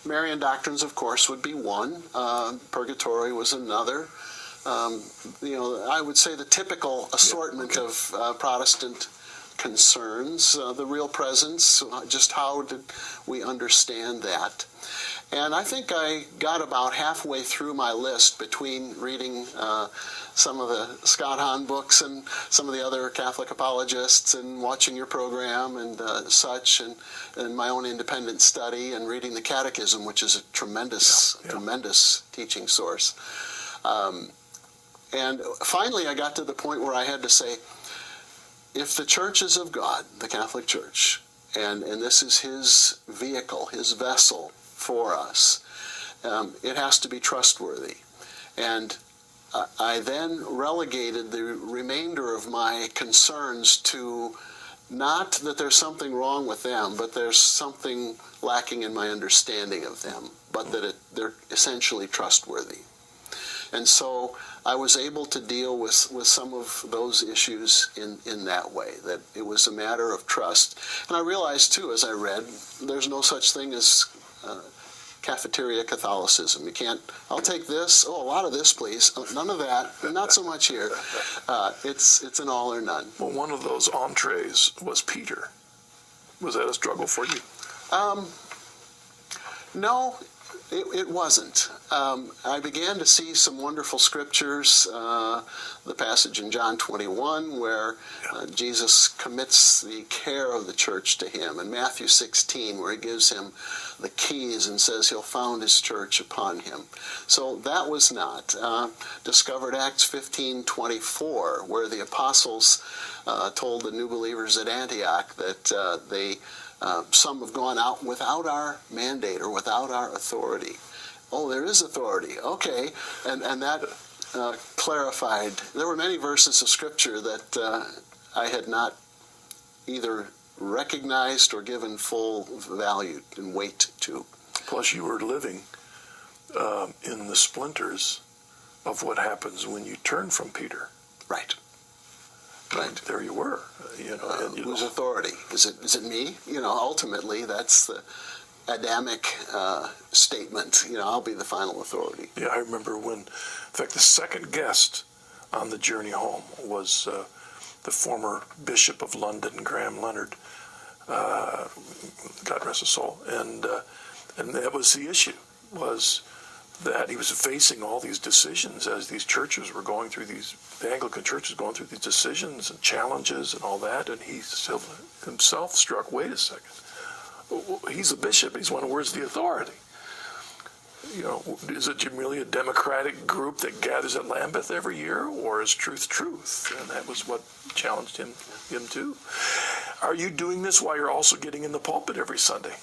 Marian doctrines, of course, would be one. Purgatory was another. I would say the typical assortment of Protestant concerns, the real presence, just how did we understand that? And I think I got about halfway through my list between reading some of the Scott Hahn books and some of the other Catholic apologists and watching your program and such, and my own independent study and reading the Catechism, which is a tremendous teaching source. And finally I got to the point where I had to say, if the Church is of God, the Catholic Church, and this is his vehicle, his vessel for us, it has to be trustworthy. And I then relegated the remainder of my concerns to not that there's something wrong with them, but there's something lacking in my understanding of them, but that they're essentially trustworthy. And so I was able to deal with some of those issues in that way, that it was a matter of trust. And I realized, too, as I read, there's no such thing as cafeteria Catholicism. You can't, I'll take this, a lot of this, please. None of that, not so much here. It's an all or none. Well, one of those entrees was Peter. Was that a struggle for you? No, it wasn't. I began to see some wonderful scriptures, the passage in John 21 where Jesus commits the care of the church to him, and Matthew 16 where he gives him the keys and says he'll found his church upon him. So that was not. Discovered Acts 15:24 where the apostles told the new believers at Antioch that some have gone out without our mandate or without our authority. Oh, there is authority. Okay. And that clarified. There were many verses of Scripture that I had not either recognized or given full value and weight to. Plus you were living in the splinters of what happens when you turn from Peter. Right. Right. There you were. Whose authority? Is it me? Ultimately, that's the Adamic statement. I'll be the final authority. Yeah, I remember when, in fact, the second guest on the journey home was the former Bishop of London, Graham Leonard, God rest his soul, and that was the issue, was that he was facing all these decisions as these churches were going through the Anglican Church was going through these decisions and challenges and all that, and he himself struck, wait a second, he's a bishop, he's one, where's the authority? Is it merely a democratic group that gathers at Lambeth every year, or is truth truth? And that was what challenged him too. Are you doing this while you're also getting in the pulpit every Sunday?